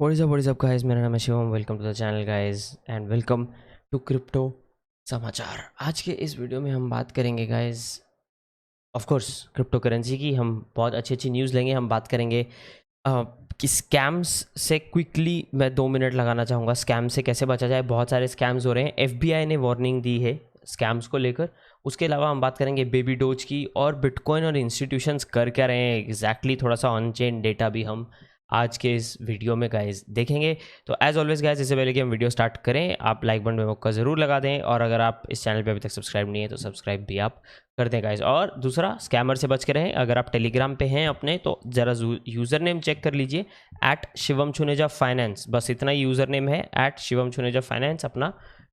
What is up guys, मेरा नाम है Shivam. Welcome to the channel guys and welcome to Crypto Samachar. आज के इस वीडियो में हम बात करेंगे guys of course cryptocurrency की। हम बहुत अच्छी अच्छी न्यूज़ लेंगे। हम बात करेंगे कि स्कैम्स से क्विकली मैं 2 मिनट लगाना चाहूँगा। स्कैम से कैसे बचा जाए, बहुत सारे स्कैम्स हो रहे हैं। एफबीआई ने वार्निंग दी है स्कैम्स को लेकर। उसके अलावा हम बात करेंगे बेबी डोज की और बिटकॉइन और इंस्टीट्यूशंस कर क्या रहे हैं एग्जैक्टली। थोड़ा सा ऑन चेन डेटा भी हम आज के इस वीडियो में गाइस देखेंगे। तो एज ऑलवेज गाइस, इससे पहले कि हम वीडियो स्टार्ट करें, आप लाइक बटन में मौका ज़रूर लगा दें और अगर आप इस चैनल पे अभी तक सब्सक्राइब नहीं है तो सब्सक्राइब भी आप कर दें गाइस। और दूसरा, स्कैमर से बच के रहें। अगर आप टेलीग्राम पे हैं अपने तो ज़रा यूज़र नेम चेक कर लीजिए, @शिवम_फाइनेंस। बस इतना ही यूज़र नेम है, @शिवम_फाइनेंस अपना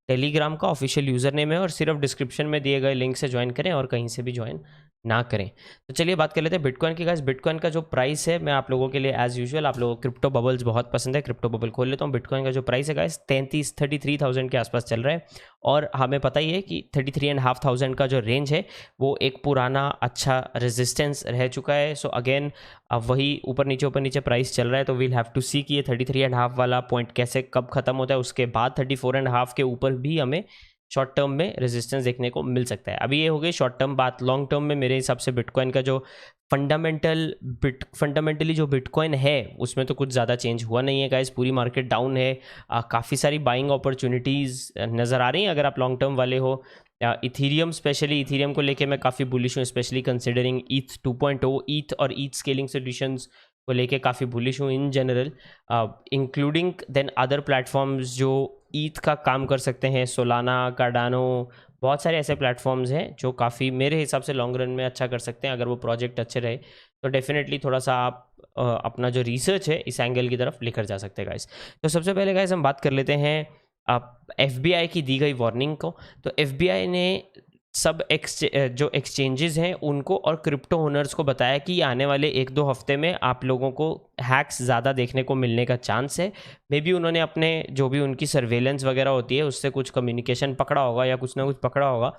टेलीग्राम का ऑफिशियल यूज़र नेम है। और सिर्फ डिस्क्रिप्शन में दिए गए लिंक से ज्वाइन करें और कहीं से भी ज्वाइन ना करें। तो चलिए बात कर लेते हैं बिटकॉइन की गाइस। बिटकॉइन का जो प्राइस है, मैं आप लोगों के लिए एज यूजुअल, आप लोगों को क्रिप्टो बबल्स बहुत पसंद है, क्रिप्टो बबल खोल लेता हूँ। बिटकॉइन का जो प्राइस है गाइस 33,000 के आसपास चल रहा है। और हमें पता ही है कि 33,500 का जो रेंज है वो एक पुराना अच्छा रेजिस्टेंस रह चुका है। सो अगेन अब वही ऊपर नीचे प्राइस चल रहा है। तो वील हैव टू सी कि ये 33.5 वाला पॉइंट कैसे कब खत्म होता है। उसके बाद 34.5 के ऊपर भी हमें शॉर्ट टर्म में रेजिस्टेंस देखने को मिल सकता है। अभी ये हो गई शॉर्ट टर्म बात। लॉन्ग टर्म में मेरे हिसाब से बिटकॉइन का जो फंडामेंटली जो बिटकॉइन है उसमें तो कुछ ज़्यादा चेंज हुआ नहीं है गाइस। पूरी मार्केट डाउन है। काफ़ी सारी बाइंग अपॉर्चुनिटीज़ नज़र आ रही हैं अगर आप लॉन्ग टर्म वाले हो। इथीरियम, स्पेशली इथीरियम को लेके मैं काफ़ी बुलिश हूँ, स्पेशली कंसिडरिंग ईथ 2.0, ईथ और ईथ स्केलिंग सोल्यूशंस को लेके काफ़ी बुलिश हूँ in general, including then other platforms जो ईथ का काम कर सकते हैं, सोलाना, कार्डानो। बहुत सारे ऐसे प्लेटफॉर्म्स हैं जो काफ़ी मेरे हिसाब से लॉन्ग रन में अच्छा कर सकते हैं। अगर वो प्रोजेक्ट अच्छे रहे तो डेफिनेटली थोड़ा सा आप अपना जो रिसर्च है इस एंगल की तरफ लेकर जा सकते हैं गाइस। तो सबसे पहले गाइस हम बात कर लेते हैं आप एफबीआई की दी गई वार्निंग को। तो एफबीआई ने सब जो एक्सचेंजेस हैं उनको और क्रिप्टो ओनर्स को बताया कि आने वाले 1-2 हफ्ते में आप लोगों को हैक्स ज़्यादा देखने को मिलने का चांस है। मे बी उन्होंने अपने जो भी उनकी सर्वेलेंस वगैरह होती है उससे कुछ कम्युनिकेशन पकड़ा होगा या कुछ ना कुछ पकड़ा होगा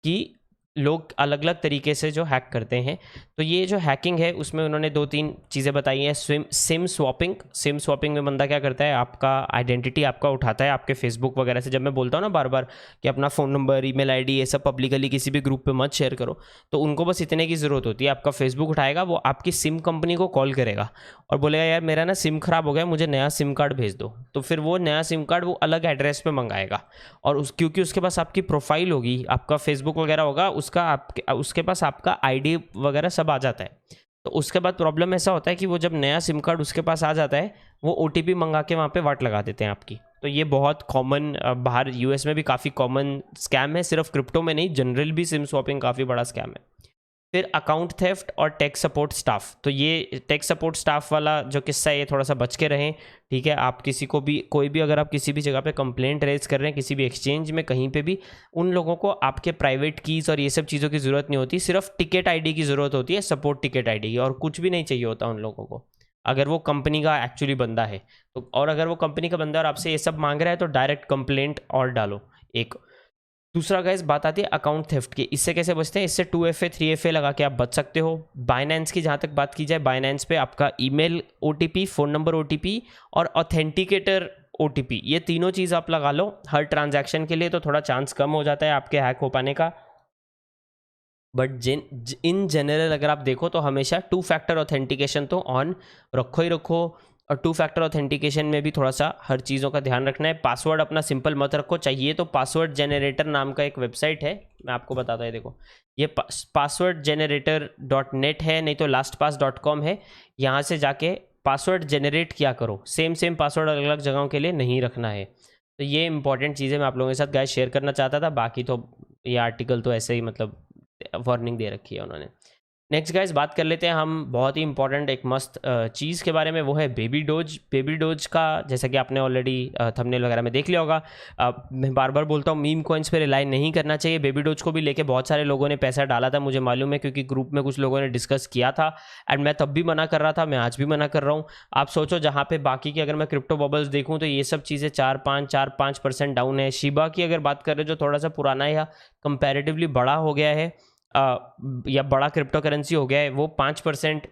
कि लोग अलग अलग तरीके से जो हैक करते हैं। तो ये जो हैकिंग है उसमें उन्होंने 2-3 चीज़ें बताई हैं। सिम स्वैपिंग में बंदा क्या करता है, आपका आइडेंटिटी आपका उठाता है आपके फेसबुक वगैरह से। जब मैं बोलता हूँ ना बार बार कि अपना फ़ोन नंबर, ईमेल आईडी ये सब पब्लिकली किसी भी ग्रुप पे मत शेयर करो, तो उनको बस इतने की ज़रूरत होती है। आपका फेसबुक उठाएगा, वो आपकी सिम कंपनी को कॉल करेगा और बोलेगा यार मेरा ना सिम ख़राब हो गया, मुझे नया सिम कार्ड भेज दो। तो फिर वो नया सिम कार्ड वो अलग एड्रेस पे मंगाएगा और क्योंकि उसके पास आपकी प्रोफाइल होगी, आपका फेसबुक वगैरह होगा, उसके पास आपका आईडी वगैरह सब आ जाता है। तो उसके बाद प्रॉब्लम ऐसा होता है कि वो जब नया सिम कार्ड उसके पास आ जाता है, वो ओटीपी मंगा के वहाँ पे वाट लगा देते हैं आपकी। तो ये बहुत कॉमन, बाहर यूएस में भी काफ़ी कॉमन स्कैम है, सिर्फ क्रिप्टो में नहीं, जनरल भी सिम स्वैपिंग काफ़ी बड़ा स्कैम है। फिर अकाउंट थेफ्ट और टेक सपोर्ट स्टाफ। तो ये टेक सपोर्ट स्टाफ वाला जो किस्सा है ये थोड़ा सा बच के रहें, ठीक है। आप किसी को भी, कोई भी, अगर आप किसी भी जगह पे कंप्लेंट रेज कर रहे हैं, किसी भी एक्सचेंज में कहीं पे भी, उन लोगों को आपके प्राइवेट कीज़ और ये सब चीज़ों की ज़रूरत नहीं होती। सिर्फ टिकट आईडी की ज़रूरत होती है, सपोर्ट टिकट आईडी, और कुछ भी नहीं चाहिए होता उन लोगों को अगर वो कंपनी का एक्चुअली बंदा है तो। और अगर वो कंपनी का बंदा और आपसे ये सब मांग रहा है तो डायरेक्ट कंप्लेंट और डालो एक। दूसरा गाइस बात आती है अकाउंट थेफ्ट की। इससे कैसे बचते हैं? इससे 2FA 3FA लगा के आप बच सकते हो। बाइनेंस की जहाँ तक बात की जाए, बाइनेंस पे आपका email OTP, phone number OTP और ऑथेंटिकेटर ओटीपी, ये तीनों चीज़ आप लगा लो हर ट्रांजैक्शन के लिए, तो थोड़ा चांस कम हो जाता है आपके हैक हो पाने का। बट इन जनरल अगर आप देखो तो हमेशा 2 फैक्टर ऑथेंटिकेशन तो ऑन रखो ही रखो। और 2 फैक्टर ऑथेंटिकेशन में भी थोड़ा सा हर चीज़ों का ध्यान रखना है। पासवर्ड अपना सिंपल मत रखो, चाहिए तो पासवर्ड जनरेटर नाम का एक वेबसाइट है, मैं आपको बताता हूँ। देखो ये पासवर्ड जनरेटर.net है, नहीं तो lastpass.com है। यहाँ से जाके पासवर्ड जनरेट किया करो। सेम पासवर्ड अलग अलग जगहों के लिए नहीं रखना है। तो ये इंपॉर्टेंट चीज़ें मैं आप लोगों के साथ गाइस शेयर करना चाहता था। बाकी तो ये आर्टिकल तो ऐसे ही मतलब वार्निंग दे रखी है उन्होंने। नेक्स्ट गाइस बात कर लेते हैं हम बहुत ही इंपॉर्टेंट एक मस्त चीज़ के बारे में, वो है बेबी डोज। बेबी डोज का जैसा कि आपने ऑलरेडी थंबनेल वगैरह में देख लिया होगा। मैं बार बार बोलता हूँ मीम कॉइन्स पे रिलाई नहीं करना चाहिए। बेबी डोज को भी लेके बहुत सारे लोगों ने पैसा डाला था, मुझे मालूम है, क्योंकि ग्रुप में कुछ लोगों ने डिस्कस किया था एंड मैं तब भी मना कर रहा था, मैं आज भी मना कर रहा हूँ। आप सोचो जहाँ पे बाकी की अगर मैं क्रिप्टो बबल्स देखूँ तो ये सब चीज़ें 4-5% डाउन है। शिबा की अगर बात करें जो थोड़ा सा पुराना या कंपैरेटिवली बड़ा हो गया है या बड़ा क्रिप्टो करेंसी हो गया है, वो 5%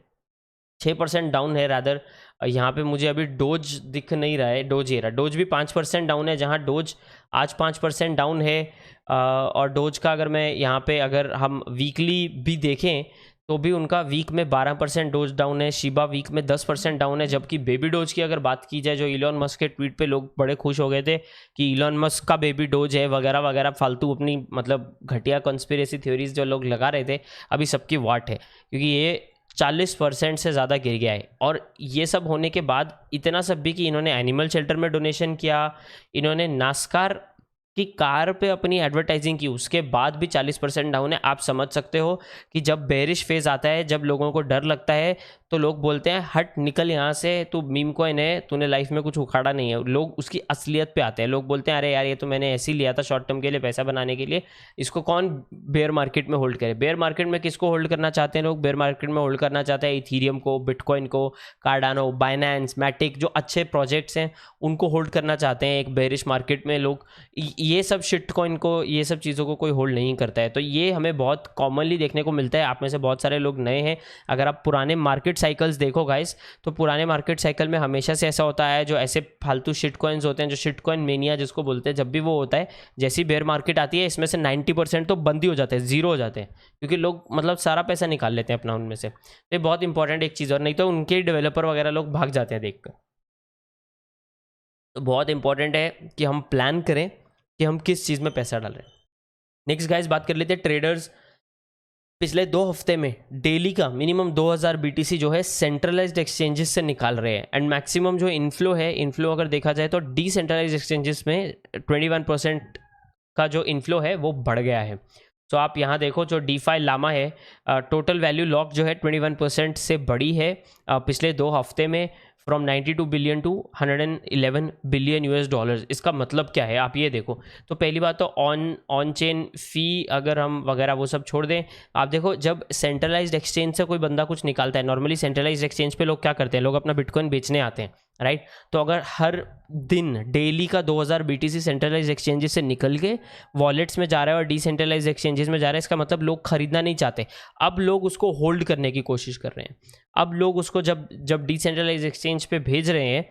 6% डाउन है रादर। यहाँ पे मुझे अभी डोज दिख नहीं रहा है, डोज ये रहा, डोज भी 5% डाउन है, जहाँ डोज आज 5% डाउन है। और डोज का अगर मैं यहाँ पे अगर हम वीकली भी देखें तो भी उनका वीक में 12% डोज डाउन है, शिबा वीक में 10% डाउन है। जबकि बेबी डोज की अगर बात की जाए, जो इलॉन मस्क के ट्वीट पे लोग बड़े खुश हो गए थे कि इलॉन मस्क का बेबी डोज है वगैरह वगैरह, फालतू अपनी मतलब घटिया कॉन्स्पिरेसी थ्योरीज जो लोग लगा रहे थे, अभी सबकी वाट है, क्योंकि ये 40% से ज़्यादा गिर गया है। और ये सब होने के बाद इतना सब भी कि इन्होंने एनिमल शेल्टर में डोनेशन किया, इन्होंने नास्कार की कार पे अपनी एडवर्टाइजिंग की, उसके बाद भी 40% डाउन है। आप समझ सकते हो कि जब बेरिश फेज आता है, जब लोगों को डर लगता है, तो लोग बोलते हैं हट निकल यहाँ से, तू मीम कॉइन है, तूने लाइफ में कुछ उखाड़ा नहीं है। लोग उसकी असलियत पे आते हैं, लोग बोलते हैं अरे यार ये तो मैंने ऐसे ही लिया था शॉर्ट टर्म के लिए पैसा बनाने के लिए, इसको कौन बेयर मार्केट में होल्ड करे। बेयर मार्केट में किसको होल्ड करना चाहते हैं लोग? बेयर मार्केट में होल्ड करना चाहते हैं इथीरियम को, बिटकॉइन को, कार्डानो, बाइनेंस, मैटिक, जो अच्छे प्रोजेक्ट्स हैं उनको होल्ड करना चाहते हैं एक बेरिश मार्केट में। लोग ये सब शिट कॉइन को, ये सब चीज़ों को कोई होल्ड नहीं करता है। तो ये हमें बहुत कॉमनली देखने को मिलता है। आप में से बहुत सारे लोग नए हैं, अगर आप पुराने मार्केट साइकिल्स देखो गाइस, तो पुराने मार्केट साइकिल में हमेशा से ऐसा होता है, जो ऐसे फालतू शिट कॉइन्स होते हैं, जो शिट कॉइन मेनिया जिसको बोलते हैं, जब भी वो होता है, जैसी बेयर मार्केट आती है, इसमें से 90% तो बंद ही हो जाते हैं, जीरो हो जाते हैं, क्योंकि लोग मतलब सारा पैसा निकाल लेते हैं अपना उनमें से। तो ये बहुत इंपॉर्टेंट एक चीज़, और नहीं तो उनके डेवलपर वगैरह लोग भाग जाते हैं देखकर। तो बहुत इंपॉर्टेंट है कि हम प्लान करें कि हम किस चीज़ में पैसा डाल रहे हैं। नेक्स्ट गाइस बात कर लेते हैं ट्रेडर्स। पिछले 2 हफ्ते में डेली का मिनिमम 2000 BTC जो है सेंट्रलाइज्ड एक्सचेंजेस से निकाल रहे हैं। एंड मैक्सिमम जो इन्फ्लो है, इन्फ्लो अगर देखा जाए तो डिसेंट्रलाइज्ड एक्सचेंजेस में 21% का जो इन्फ्लो है वो बढ़ गया है। तो आप यहाँ देखो, जो डीफाई लामा है, टोटल वैल्यू लॉक जो है 21% से बढ़ी है पिछले 2 हफ्ते में, फ्रॉम 92 बिलियन टू 111 बिलियन $। इसका मतलब क्या है आप ये देखो। तो पहली बात तो ऑन चेन फ़ी अगर हम वगैरह वो सब छोड़ दें, आप देखो जब सेंट्रलाइज्ड एक्सचेंज से कोई बंदा कुछ निकालता है, नॉर्मली सेंट्रलाइज्ड एक्सचेंज पे लोग क्या करते हैं, लोग अपना बिटकॉइन बेचने आते हैं, राइट। तो अगर हर दिन डेली का 2000 BTC सेंट्रलाइज्ड एक्सचेंजेस से निकल के वॉलेट्स में जा रहा है और डिसेंट्रलाइज्ड एक्सचेंजेस में जा रहा है, इसका मतलब लोग खरीदना नहीं चाहते, अब लोग उसको होल्ड करने की कोशिश कर रहे हैं। अब लोग उसको जब डिसेंट्रलाइज्ड एक्सचेंज पे भेज रहे हैं,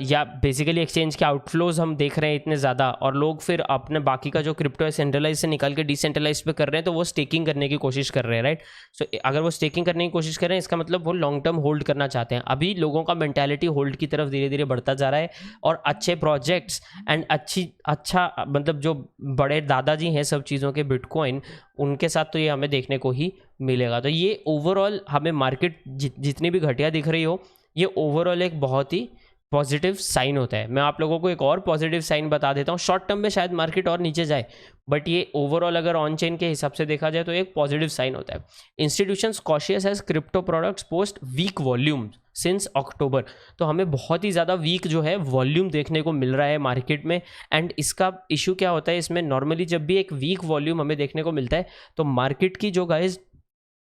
या बेसिकली एक्सचेंज के आउटफ्लोज हम देख रहे हैं इतने ज़्यादा, और लोग फिर अपने बाकी का जो क्रिप्टो है सेंट्रलाइज से निकाल के डिसेंट्रलाइज पे कर रहे हैं, तो वो स्टेकिंग करने की कोशिश कर रहे हैं, राइट। सो अगर वो स्टेकिंग करने की कोशिश कर रहे हैं, इसका मतलब वो लॉन्ग टर्म होल्ड करना चाहते हैं। अभी लोगों का मेंटालिटी होल्ड की तरफ धीरे धीरे बढ़ता जा रहा है, और अच्छे प्रोजेक्ट्स एंड अच्छा मतलब जो बड़े दादाजी हैं सब चीज़ों के बिटकॉइन, उनके साथ तो ये हमें देखने को ही मिलेगा। तो ये ओवरऑल हमें मार्केट जितनी भी घटिया दिख रही हो, ये ओवरऑल एक बहुत ही पॉजिटिव साइन होता है। मैं आप लोगों को एक और पॉजिटिव साइन बता देता हूँ। शॉर्ट टर्म में शायद मार्केट और नीचे जाए, बट ये ओवरऑल अगर ऑन चेन के हिसाब से देखा जाए तो एक पॉजिटिव साइन होता है। Institutions cautious as crypto products post weak volume since October. तो हमें बहुत ही ज़्यादा वीक जो है वॉल्यूम देखने को मिल रहा है मार्केट में। एंड इसका इशू क्या होता है इसमें, नॉर्मली जब भी एक वीक वॉल्यूम हमें देखने को मिलता है, तो मार्केट की जो गाइज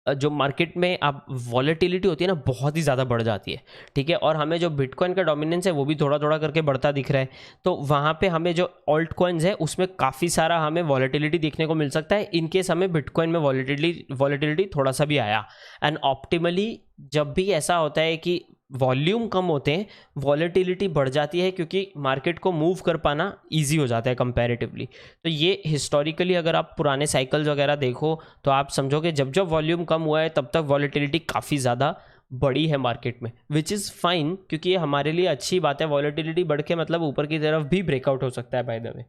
जो मार्केट में आप वॉलेटिलिटी होती है ना, बहुत ही ज़्यादा बढ़ जाती है, ठीक है। और हमें जो बिटकॉइन का डोमिनेंस है वो भी थोड़ा थोड़ा करके बढ़ता दिख रहा है। तो वहाँ पे हमें जो ऑल्ट कॉइन्स है उसमें काफ़ी सारा हमें वॉलेटिलिटी देखने को मिल सकता है, इनकेस हमें बिटकॉइन में वॉलेटिलिटी थोड़ा सा भी आया। एंड ऑप्टिमली जब भी ऐसा होता है कि वॉल्यूम कम होते हैं, वॉलेटिलिटी बढ़ जाती है, क्योंकि मार्केट को मूव कर पाना इजी हो जाता है कंपैरेटिवली। तो ये हिस्टोरिकली अगर आप पुराने साइकिल्स वगैरह देखो तो आप समझोगे जब जब वॉल्यूम कम हुआ है तब तक वॉलेटिलिटी काफ़ी ज़्यादा बड़ी है मार्केट में, विच इज़ फाइन, क्योंकि ये हमारे लिए अच्छी बात है। वॉलेटिलिटी बढ़ के मतलब ऊपर की तरफ भी ब्रेकआउट हो सकता है by the way.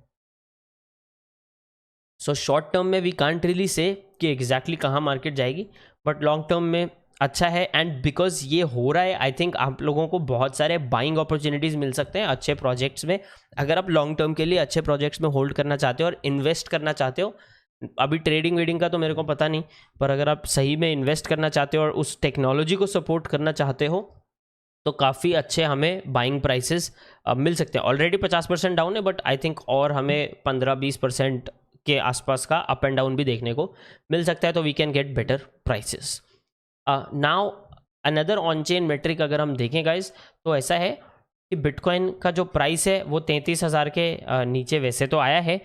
So short term में वी कांट रियली से कि एग्जैक्टली कहाँ मार्केट जाएगी, बट लॉन्ग टर्म में अच्छा है। एंड बिकॉज ये हो रहा है, आई थिंक आप लोगों को बहुत सारे बाइंग अपॉर्चुनिटीज़ मिल सकते हैं अच्छे प्रोजेक्ट्स में। अगर आप लॉन्ग टर्म के लिए अच्छे प्रोजेक्ट्स में होल्ड करना चाहते हो और इन्वेस्ट करना चाहते हो, अभी ट्रेडिंग वेडिंग का तो मेरे को पता नहीं, पर अगर आप सही में इन्वेस्ट करना चाहते हो और उस टेक्नोलॉजी को सपोर्ट करना चाहते हो, तो काफ़ी अच्छे हमें बाइंग प्राइसेस मिल सकते हैं। ऑलरेडी 50% डाउन है, बट आई थिंक और हमें 15-20% के आसपास का अप एंड डाउन भी देखने को मिल सकता है, तो we can get better prices. Now another on chain metric अगर हम देखें गाइज, तो ऐसा है कि बिटकॉइन का जो प्राइस है वो 33,000 के नीचे वैसे तो आया है,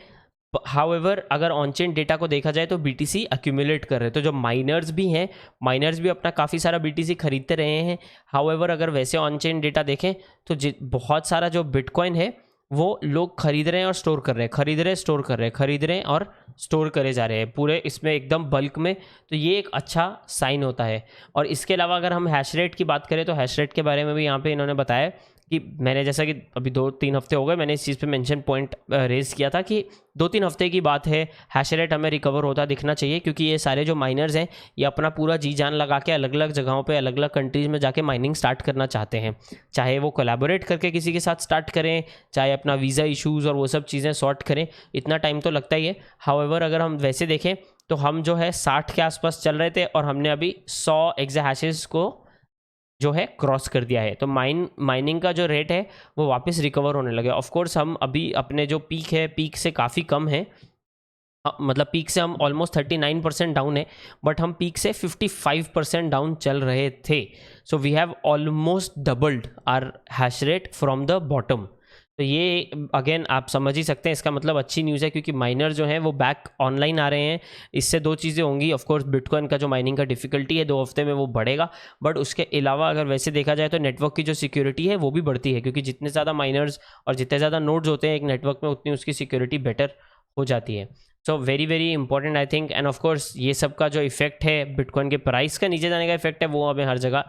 हाउएवर अगर ऑन चेन डेटा को देखा जाए तो BTC अक्यूमुलेट कर रहे हैं, तो जो माइनर्स भी हैं, माइनर्स भी अपना काफ़ी सारा BTC खरीदते रहे हैं। हाउएवर अगर वैसे ऑन चेन डेटा देखें तो बहुत सारा जो बिटकॉइन है वो लोग खरीद रहे हैं और स्टोर कर रहे हैं, खरीद रहे हैं स्टोर कर रहे हैं, खरीद रहे हैं और स्टोर करे जा रहे हैं पूरे इसमें एकदम बल्क में। तो ये एक अच्छा साइन होता है। और इसके अलावा अगर हम हैश रेट की बात करें तो हैश रेट के बारे में भी यहाँ पे इन्होंने बताया कि मैंने जैसा कि अभी 2-3 हफ्ते हो गए मैंने इस चीज़ पे मेंशन पॉइंट रेज किया था कि 2-3 हफ्ते की बात है, हैश रेट हमें रिकवर होता दिखना चाहिए, क्योंकि ये सारे जो माइनर्स हैं ये अपना पूरा जी जान लगा के अलग अलग जगहों पे अलग अलग कंट्रीज़ में जाके माइनिंग स्टार्ट करना चाहते हैं। चाहे वो कोलैबोरेट करके किसी के साथ स्टार्ट करें, चाहे अपना वीज़ा इशूज़ और वो सब चीज़ें सॉर्ट करें, इतना टाइम तो लगता ही है। हाउएवर अगर हम वैसे देखें तो हम जो है 60 के आसपास चल रहे थे और हमने अभी 100 एक्साहैशेस को जो है क्रॉस कर दिया है। तो माइनिंग का जो रेट है वो वापस रिकवर होने लगे। ऑफ कोर्स हम अभी अपने जो पीक है, पीक से काफ़ी कम है, मतलब पीक से हम ऑलमोस्ट 39% डाउन है, बट हम पीक से 55% डाउन चल रहे थे। So we have almost doubled our hash rate from the bottom. तो ये अगेन आप समझ ही सकते हैं, इसका मतलब अच्छी न्यूज़ है, क्योंकि माइनर जो हैं वो बैक ऑनलाइन आ रहे हैं। इससे दो चीज़ें होंगी, ऑफ कोर्स बिटकॉइन का जो माइनिंग का डिफिकल्टी है 2 हफ्ते में वो बढ़ेगा, बट उसके अलावा अगर वैसे देखा जाए तो नेटवर्क की जो सिक्योरिटी है वो भी बढ़ती है, क्योंकि जितने ज़्यादा माइनर्स और जितने ज़्यादा नोड्स होते हैं एक नेटवर्क में उतनी उसकी सिक्योरिटी बेटर हो जाती है। So very very important I think. End of course ये सब का जो इफेक्ट है, बिटकॉइन के प्राइस का नीचे जाने का इफेक्ट है, वो हमें हर जगह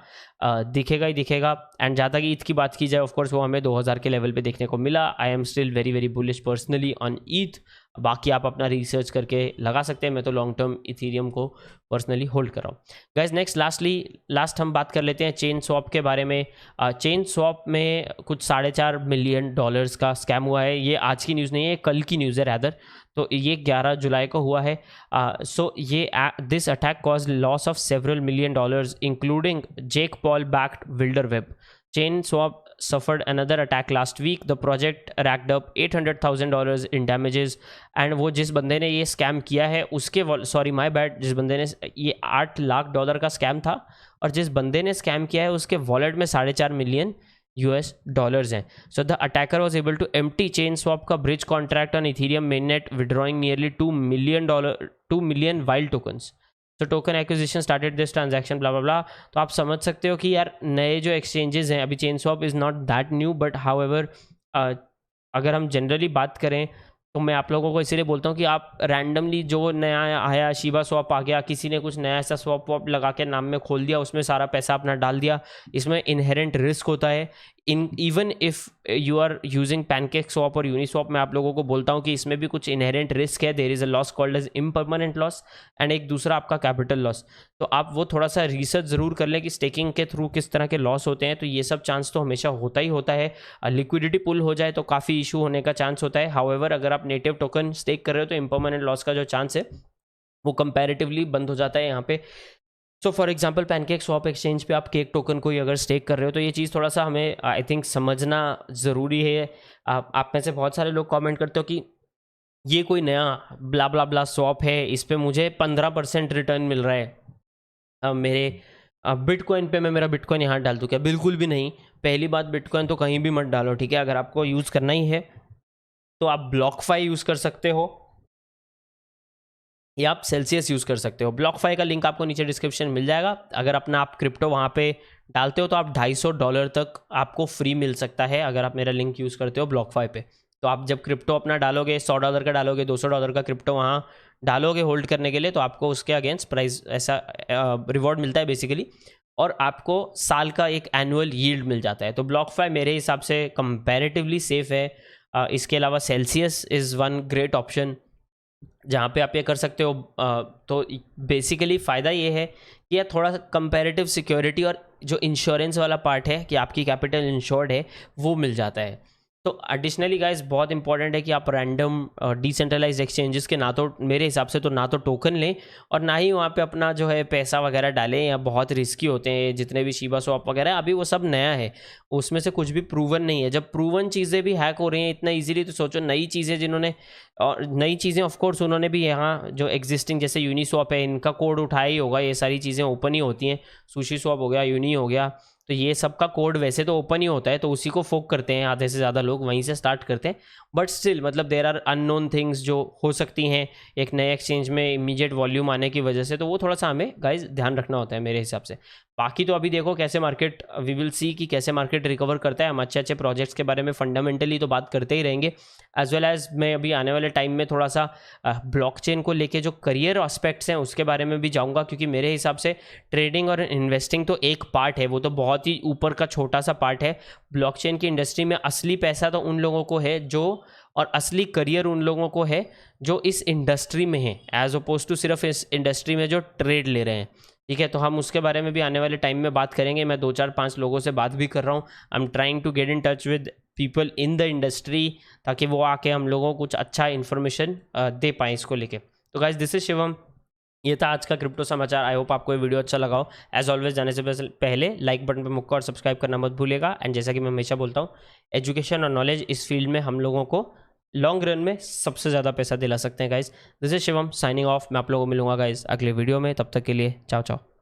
दिखेगा ही दिखेगा। एंड जहाँ तक ईद की बात की जाए, ऑफ कोर्स वो हमें 2000 के लेवल पे देखने को मिला। I am still very very bullish personally on Eid. बाकी आप अपना रिसर्च करके लगा सकते हैं, मैं तो लॉन्ग टर्म इथीरियम को पर्सनली होल्ड कर रहा हूँ। गाइज लास्ट हम बात कर लेते हैं चेन स्वैप के बारे में। चेन स्वैप में कुछ $4.5 मिलियन का स्कैम हुआ है। ये आज की न्यूज़ नहीं है, कल की न्यूज़ है रैदर। तो ये 11 जुलाई को हुआ है। सो ये this attack cause loss of several million dollars including Jake Paul backed विल्डरवेब। Chain swap suffered another attack last week. The project racked up $800,000 in damages. And वो जिस बंदे ने ये स्कैम किया है उसके सॉरी माय बैड, जिस बंदे ने ये $8 लाख का स्कैम था, और जिस बंदे ने स्कैम किया है उसके वॉलेट में $4.5 मिलियन हैं। So the attacker was able to empty chain swap का bridge contract on Ethereum mainnet, withdrawing nearly $2 million wild tokens. तो token acquisition started this transaction blah blah blah. तो आप समझ सकते हो कि यार नए जो एक्सचेंजेस हैं, अभी chain swap is not that new, but however अगर हम जनरली बात करें तो मैं आप लोगों को इसीलिए बोलता हूँ कि आप रैंडमली जो नया आया, शिबा स्वैप आ गया, किसी ने कुछ नया ऐसा स्वैप वॉप लगा के नाम में खोल दिया, उसमें सारा पैसा अपना डाल दिया, इसमें इनहेरेंट रिस्क होता है। Even if you are using PancakeSwap और यूनिस्वैप, मैं आप लोगों को बोलता हूँ कि इसमें भी कुछ इनहेरेंट रिस्क है। There is a loss called as impermanent loss, and एक दूसरा आपका कैपिटल लॉस। तो आप वो थोड़ा सा रिसर्च ज़रूर कर लें कि स्टेकिंग के थ्रू किस तरह के लॉस होते हैं। तो ये सब चांस तो हमेशा होता ही होता है। लिक्विडिटी पुल हो जाए तो काफ़ी इशू होने का चांस होता है। हाउएवर अगर आप नेटिव टोकन स्टेक कर रहे हो तो इम्परमानेंट लॉस का जो चांस है वो कंपैरेटिवली बंद हो जाता है यहाँ पे। So for example pancake swap exchange पे आप केक टोकन को ही अगर स्टेक कर रहे हो तो ये चीज़ थोड़ा सा हमें आई थिंक समझना ज़रूरी है। आप में से बहुत सारे लोग कमेंट करते हो कि ये कोई नया ब्ला ब्ला ब्ला स्वैप है, इस पे मुझे 15% रिटर्न मिल रहा है, मेरे बिटकॉइन पे मैं मेरा बिटकॉइन यहाँ डाल दूँ क्या? बिल्कुल भी नहीं। पहली बात, बिटकॉइन तो कहीं भी मत डालो, ठीक है। अगर आपको यूज़ करना ही है तो आप ब्लॉकफाई यूज़ कर सकते हो या आप सेल्सियस यूज़ कर सकते हो। ब्लॉकफाई का लिंक आपको नीचे डिस्क्रिप्शन मिल जाएगा। अगर अपना आप क्रिप्टो वहाँ पे डालते हो तो आप $250 तक आपको फ्री मिल सकता है अगर आप मेरा लिंक यूज़ करते हो ब्लॉकफाई पे। तो आप जब क्रिप्टो अपना डालोगे, $100 का डालोगे, $200 का क्रिप्टो वहाँ डालोगे होल्ड करने के लिए, तो आपको उसके अगेंस्ट प्राइस ऐसा रिवॉर्ड मिलता है बेसिकली, और आपको साल का एक एनुअल यील्ड मिल जाता है। तो ब्लॉकफाई मेरे हिसाब से कंपैरेटिवली सेफ़ है। इसके अलावा Celsius is one great option जहाँ पे आप ये कर सकते हो। तो बेसिकली फ़ायदा ये है कि यार थोड़ा कंपैरेटिव सिक्योरिटी और जो इंश्योरेंस वाला पार्ट है कि आपकी कैपिटल इंश्योर्ड है वो मिल जाता है। तो एडिशनली गाइस बहुत इंपॉर्टेंट है कि आप रैंडम डिसेंट्रलाइज्ड एक्सचेंजेस के ना तो मेरे हिसाब से तो ना तो टोकन लें और ना ही वहाँ पे अपना जो है पैसा वगैरह डालें, या बहुत रिस्की होते हैं जितने भी शिबा स्वैप वगैरह। अभी वो सब नया है, उसमें से कुछ भी प्रूवन नहीं है। जब प्रूवन चीज़ें भी हैक हो रही हैं इतना ईजिली, तो सोचो नई चीज़ें जिन्होंने, और नई चीज़ें ऑफकोर्स उन्होंने भी यहाँ जो एग्जिस्टिंग जैसे यूनिस्वैप है इनका कोड उठाया ही होगा, ये सारी चीज़ें ओपन ही होती हैं। सुशी स्वैप हो गया, यूनी हो गया, तो ये सब का कोड वैसे तो ओपन ही होता है, तो उसी को फोक करते हैं आधे से ज़्यादा लोग, वहीं से स्टार्ट करते हैं। बट स्टिल मतलब देर आर अननोन थिंग्स जो हो सकती हैं एक नए एक्सचेंज में इमीडिएट वॉल्यूम आने की वजह से, तो वो थोड़ा सा हमें गाइज ध्यान रखना होता है मेरे हिसाब से। बाकी तो अभी देखो कैसे मार्केट, वी विल सी कि कैसे मार्केट रिकवर करता है। हम अच्छे अच्छे प्रोजेक्ट्स के बारे में फंडामेंटली तो बात करते ही रहेंगे, एज वेल एज मैं अभी आने वाले टाइम में थोड़ा सा ब्लॉकचेन को लेके जो करियर एस्पेक्ट्स हैं उसके बारे में भी जाऊंगा, क्योंकि मेरे हिसाब से ट्रेडिंग और इन्वेस्टिंग तो एक पार्ट है, वो तो बहुत ही ऊपर का छोटा सा पार्ट है। ब्लॉकचेन की इंडस्ट्री में असली पैसा तो उन लोगों को है जो, और असली करियर उन लोगों को है जो इस इंडस्ट्री में है, एज अपोज टू सिर्फ इस इंडस्ट्री में जो ट्रेड ले रहे हैं। ठीक है, तो हम उसके बारे में भी आने वाले टाइम में बात करेंगे। मैं 2-4-5 लोगों से बात भी कर रहा हूँ। I am trying to get in touch with people in the industry, ताकि वो आके हम लोगों को कुछ अच्छा इन्फॉर्मेशन दे पाएँ इसको लेके। तो गाइज दिस इज शिवम, ये था आज का क्रिप्टो समाचार। आई होप आपको ये वीडियो अच्छा लगा हो। एज ऑलवेज जाने से पहले लाइक बटन पर मुक्का और सब्सक्राइब करना मत भूलिएगा। एंड जैसा कि मैं हमेशा बोलता हूँ, एजुकेशन और नॉलेज इस फील्ड में हम लोगों को लॉन्ग रन में सबसे ज़्यादा पैसा दिला सकते हैं guys. This is Shivam signing off. मैं आप लोगों को मिलूंगा गाइज अगले वीडियो में, तब तक के लिए चाओ चाओ।